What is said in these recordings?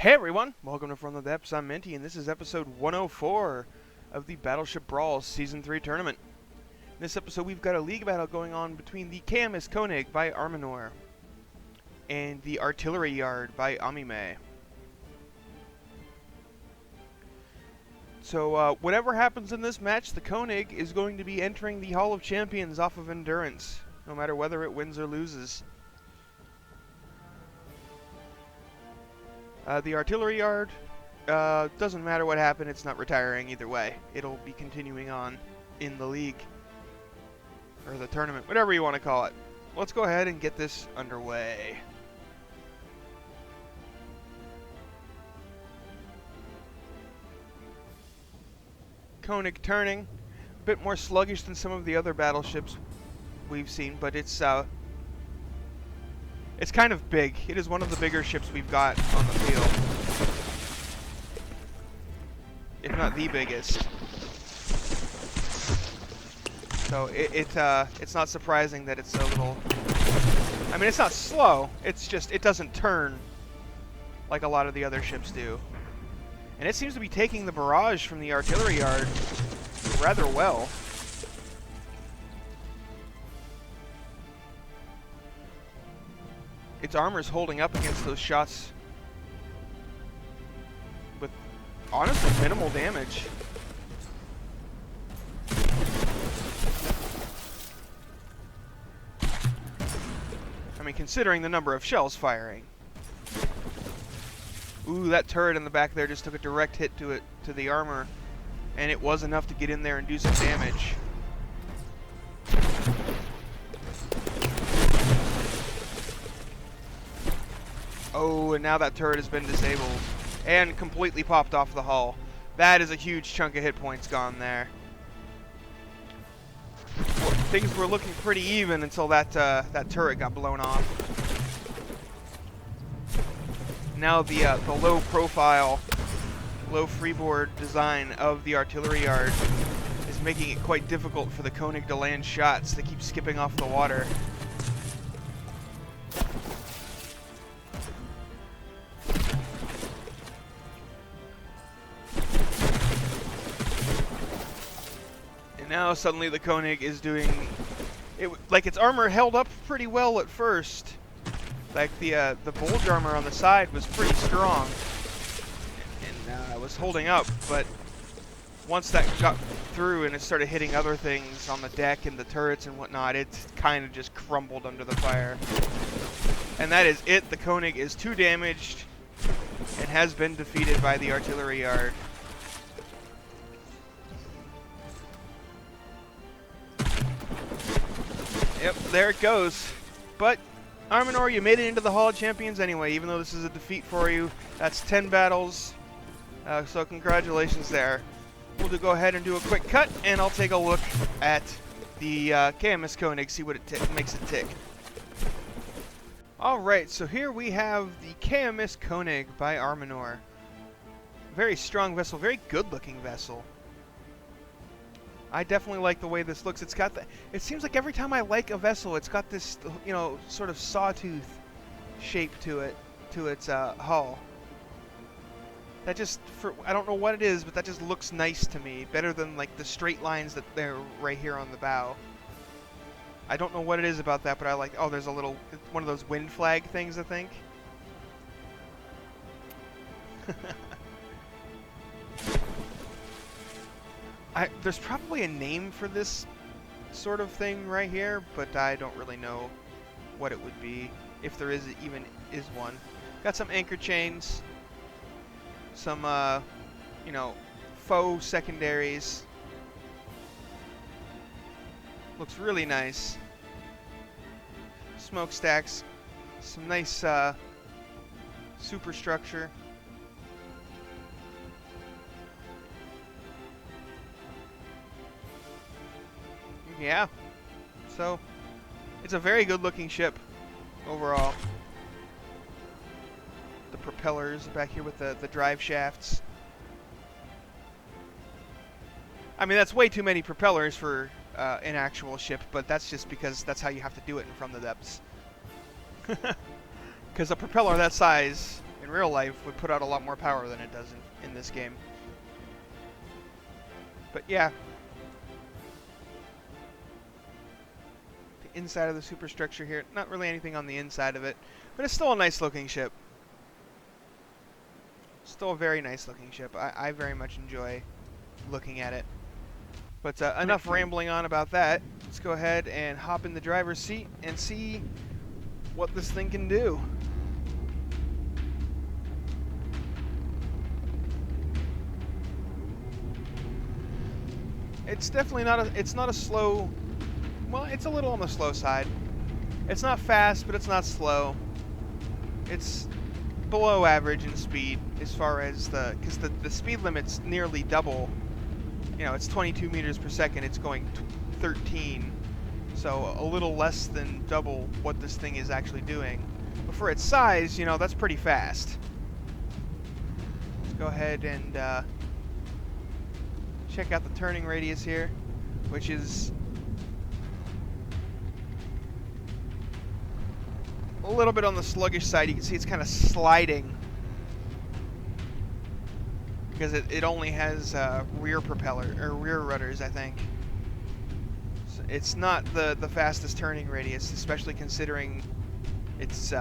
Hey everyone, welcome to From the Depths. I'm Minty, and this is episode 104 of the Battleship Brawl Season 3 tournament. In this episode, we've got a league battle going on between the KMS Konig by Arminor and the Artillery Yard by Amime. So, whatever happens in this match, the Konig is going to be entering the Hall of Champions off of Endurance, no matter whether it wins or loses. The Artillery Yard, doesn't matter what happened, it's not retiring either way. It'll be continuing on in the league, or the tournament, whatever you want to call it. Let's go ahead and get this underway. Konig turning, a bit more sluggish than some of the other battleships we've seen, but it's kind of big. It is one of the bigger ships we've got on the field, if not the biggest. So it's not surprising that it's a little. I mean, it's not slow. It's just it doesn't turn like a lot of the other ships do, and it seems to be taking the barrage from the Artillery Yard rather well. Its armor's holding up against those shots with, honestly, minimal damage. I mean, considering the number of shells firing. Ooh, that turret in the back there just took a direct hit to the armor, and it was enough to get in there and do some damage. Oh, and now that turret has been disabled and completely popped off the hull. That is a huge chunk of hit points gone there. Things were looking pretty even until that turret got blown off. Now the low profile, low freeboard design of the Artillery Yard is making it quite difficult for the Konig to land shots. They keep skipping off the water. Now suddenly the Konig is doing it, like its armor held up pretty well at first. Like the bulge armor on the side was pretty strong and was holding up, but once that got through and it started hitting other things on the deck and the turrets and whatnot, it kind of just crumbled under the fire. And that is it. The Konig is too damaged and has been defeated by the Artillery Yard. Yep, there it goes. But, Arminor, you made it into the Hall of Champions anyway, even though this is a defeat for you. That's 10 battles, so congratulations there. We'll go ahead and do a quick cut, and I'll take a look at the KMS Konig, see what it makes it tick. Alright, so here we have the KMS Konig by Arminor. Very strong vessel, very good-looking vessel. I definitely like the way this looks. It's got it seems like every time I like a vessel, it's got this, you know, sort of sawtooth shape to it, to its hull. That just, I don't know what it is, but that just looks nice to me. Better than like the straight lines that they're right here on the bow. I don't know what it is about that, but I like. Oh, there's a little, one of those wind flag things, I think. There's probably a name for this sort of thing right here, but I don't really know what it would be, if there even is one. Got some anchor chains, some, you know, faux secondaries. Looks really nice. Smokestacks, some nice superstructure. Yeah, so it's a very good looking ship overall. The propellers back here with the drive shafts. I mean, that's way too many propellers for an actual ship, but that's just because that's how you have to do it in From the Depths. Because a propeller that size in real life would put out a lot more power than it does in this game. But yeah. The inside of the superstructure here, not really anything on the inside of it, but it's still a nice looking ship. Still a very nice looking ship. I very much enjoy looking at it. But enough rambling on about that. Let's go ahead and hop in the driver's seat and see what this thing can do. It's definitely not a slow, well, it's a little on the slow side. It's not fast, but it's not slow. It's below average in speed as far as because the speed limit's nearly double. You know, it's 22 meters per second. It's going 13, so a little less than double what this thing is actually doing. But for its size, you know, that's pretty fast. Let's go ahead and check out the turning radius here, which is a little bit on the sluggish side. You can see it's kind of sliding because it only has rear propeller or rear rudders, I think. So it's not the fastest turning radius, especially considering its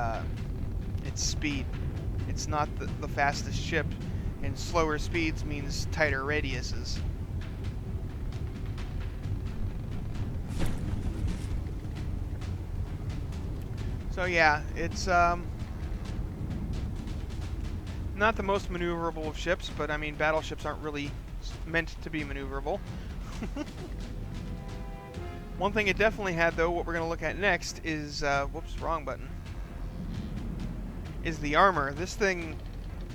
speed. It's not the fastest ship, and slower speeds means tighter radiuses. So yeah, it's not the most maneuverable of ships, but I mean, battleships aren't really meant to be maneuverable. One thing it definitely had, though, what we're going to look at next is, whoops, wrong button, is the armor. This thing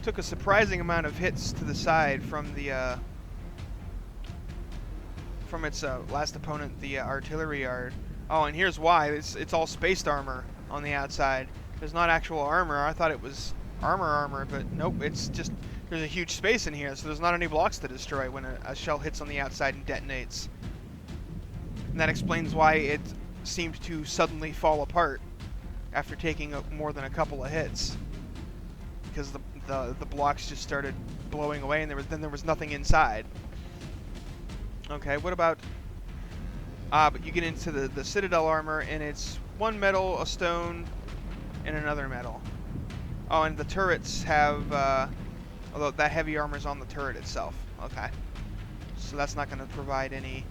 took a surprising amount of hits to the side from the from its last opponent, the artillery yard. Oh, and here's why. It's all spaced armor on the outside. There's not actual armor. I thought it was armor, but nope, it's just there's a huge space in here, so there's not any blocks to destroy when a shell hits on the outside and detonates. And that explains why it seemed to suddenly fall apart after taking more than a couple of hits, because the blocks just started blowing away, and there was nothing inside. Okay, what about but you get into the Citadel armor, and it's one metal, a stone, and another metal. Oh, and the turrets have, although that heavy armor's on the turret itself. Okay. So that's not going to provide any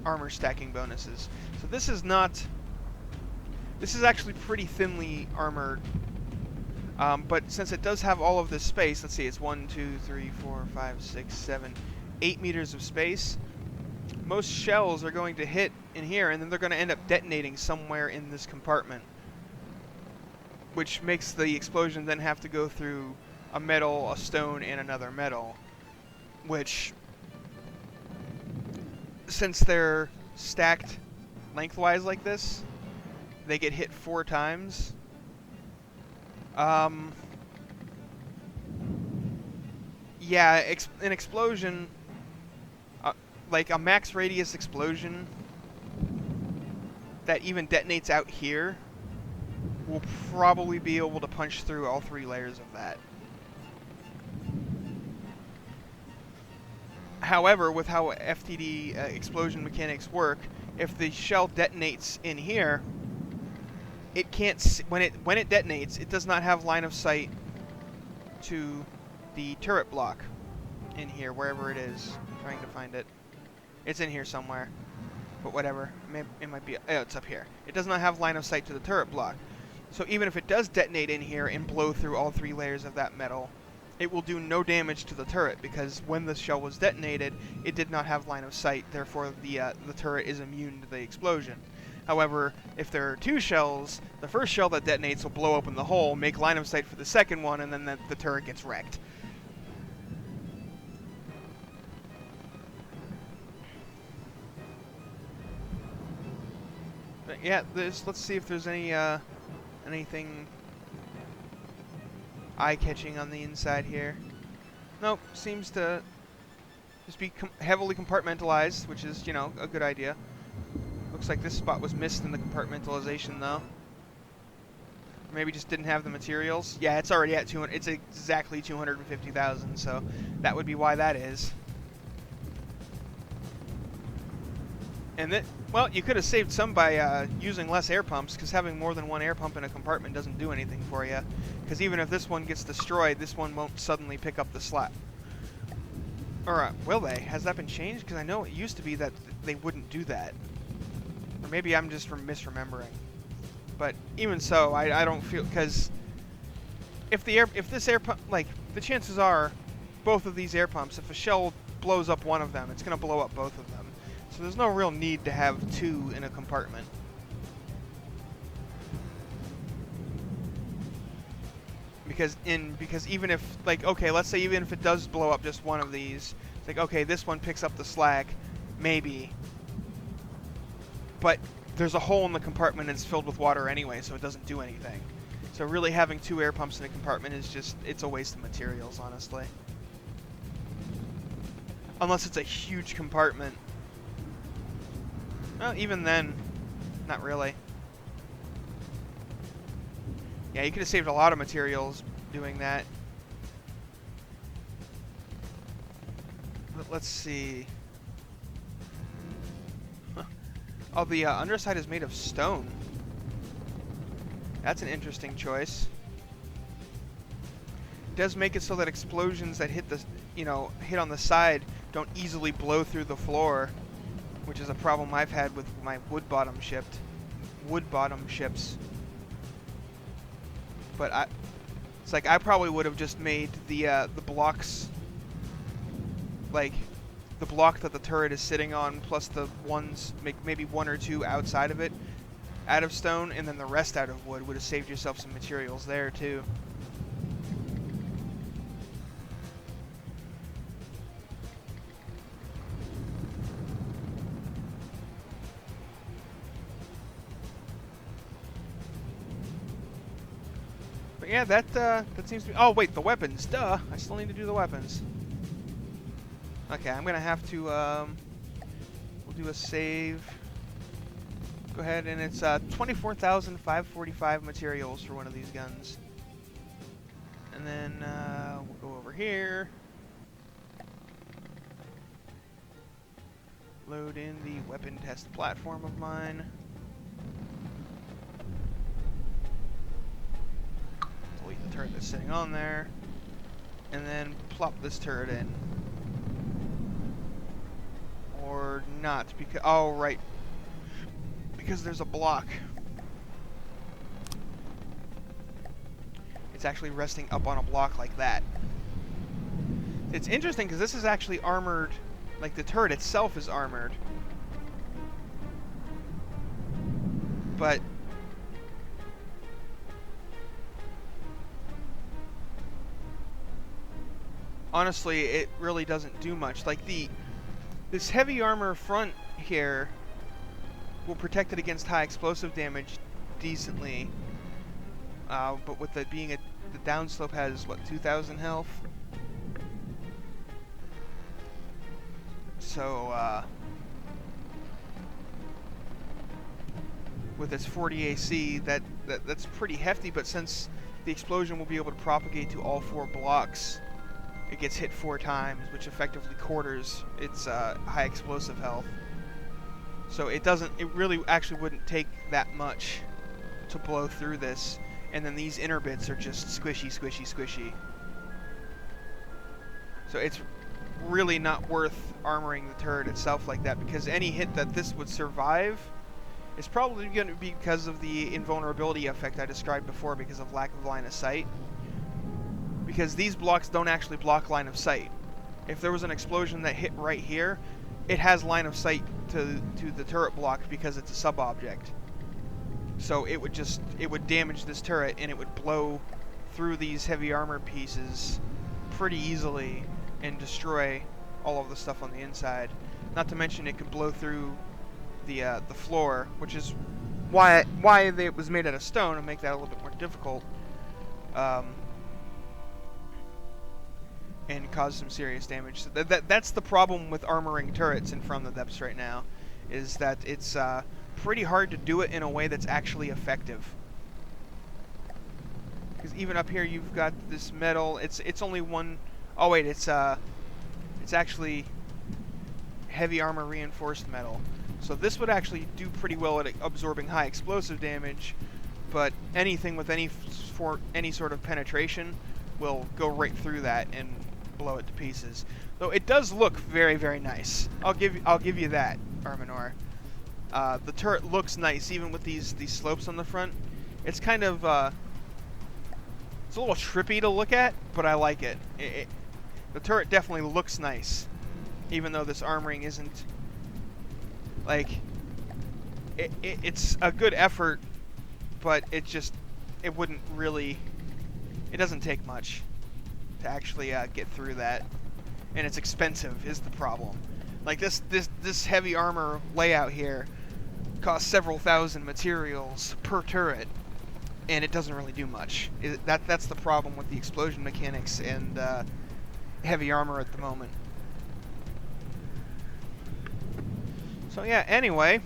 armor stacking bonuses. So this is actually pretty thinly armored. But since it does have all of this space, let's see, it's 1, 2, 3, 4, 5, 6, 7, 8 meters of space. Most shells are going to hit in here, and then they're going to end up detonating somewhere in this compartment, which makes the explosion then have to go through a metal, a stone, and another metal, which, since they're stacked lengthwise like this, they get hit 4 times. Yeah, an explosion, like a max radius explosion that even detonates out here, will probably be able to punch through all 3 layers of that. However, with how FTD explosion mechanics work, if the shell detonates in here, it can't when it detonates, it does not have line of sight to the turret block in here, wherever it is. I'm trying to find it. It's in here somewhere, but whatever. It might be. Oh, it's up here. It does not have line of sight to the turret block. So even if it does detonate in here and blow through all 3 layers of that metal, it will do no damage to the turret, because when the shell was detonated, it did not have line of sight. Therefore, the turret is immune to the explosion. However, if there are 2 shells, the first shell that detonates will blow open the hole, make line of sight for the second one, and then the turret gets wrecked. But yeah, let's see if there's anything eye-catching on the inside here. Nope, seems to just be heavily compartmentalized, which is, you know, a good idea. Looks like this spot was missed in the compartmentalization, though. Maybe just didn't have the materials. Yeah, it's already at 200. It's exactly 250,000. So that would be why that is. And that, well, you could have saved some by using less air pumps, because having more than one air pump in a compartment doesn't do anything for you. Because even if this one gets destroyed, this one won't suddenly pick up the slack. Or will they? Has that been changed? Because I know it used to be that they wouldn't do that. Or maybe I'm just misremembering. But even so, I don't feel, because if this air pump, like, the chances are both of these air pumps, if a shell blows up one of them, it's going to blow up both of them. So there's no real need to have two in a compartment. Because even if, like, okay, let's say even if it does blow up just one of these, it's like, okay, this one picks up the slack, maybe. But there's a hole in the compartment and it's filled with water anyway, so it doesn't do anything. So really having two air pumps in a compartment is just, it's a waste of materials, honestly. Unless it's a huge compartment. Well, even then, not really. Yeah, you could have saved a lot of materials doing that. But let's see. Oh, the underside is made of stone. That's an interesting choice. It does make it so that explosions that hit the, hit on the side don't easily blow through the floor, which is a problem I've had with my wood bottom ships. But it's like I probably would have just made the blocks, like the block that the turret is sitting on, plus the ones, maybe one or two outside of it, out of stone, and then the rest out of wood. Would have saved yourself some materials there too. But yeah, that seems to be. Oh wait, the weapons. Duh! I still need to do the weapons. Okay, I'm gonna have to. We'll do a save. Go ahead, and it's 24,545 materials for one of these guns. And then we'll go over here. Load in the weapon test platform of mine. Delete the turret that's sitting on there. And then plop this turret in. Or not, because, oh right, because there's a block. It's actually resting up on a block like that. It's interesting because this is actually armored, like the turret itself is armored. But honestly, it really doesn't do much. Like this heavy armor front here will protect it against high explosive damage decently, but with it being the downslope has what, 2,000 health. So with its 40 AC, that's pretty hefty. But since the explosion will be able to propagate to all 4 blocks, it gets hit 4 times, which effectively quarters its high explosive health. So it really actually wouldn't take that much to blow through this. And then these inner bits are just squishy, squishy, squishy. So it's really not worth armoring the turret itself like that, because any hit that this would survive is probably going to be because of the invulnerability effect I described before, because of lack of line of sight. Because these blocks don't actually block line of sight. If there was an explosion that hit right here, it has line of sight to the turret block because it's a sub-object. So it would damage this turret, and it would blow through these heavy armor pieces pretty easily and destroy all of the stuff on the inside. Not to mention it could blow through the floor, which is why it was made out of stone, to make that a little bit more difficult. And cause some serious damage. So that's the problem with armoring turrets in From the Depths right now, is that it's pretty hard to do it in a way that's actually effective. because even up here you've got this metal. It's only one. Oh wait, it's actually heavy armor reinforced metal. So this would actually do pretty well at absorbing high explosive damage, but anything with any sort of penetration will go right through that and blow it to pieces. Though it does look very, very nice. I'll give you that, Arminor. The turret looks nice, even with these slopes on the front. It's kind of it's a little trippy to look at, but I like it. The turret definitely looks nice, even though this armoring isn't like it's a good effort, but it wouldn't really. It doesn't take much to actually get through that, and it's expensive is the problem. Like this heavy armor layout here costs several thousand materials per turret, and it doesn't really do much. That's the problem with the explosion mechanics and heavy armor at the moment. So yeah, anyway,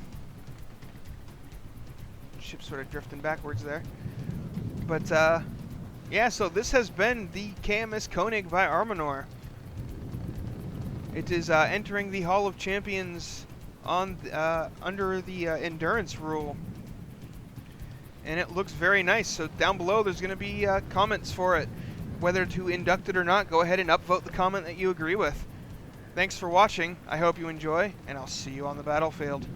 ship sort of drifting backwards there, but yeah, so this has been the KMS Konig by Arminor. It is entering the Hall of Champions on under the endurance rule, and it looks very nice. So down below there's going to be comments for it. Whether to induct it or not, go ahead and upvote the comment that you agree with. Thanks for watching. I hope you enjoy, and I'll see you on the battlefield.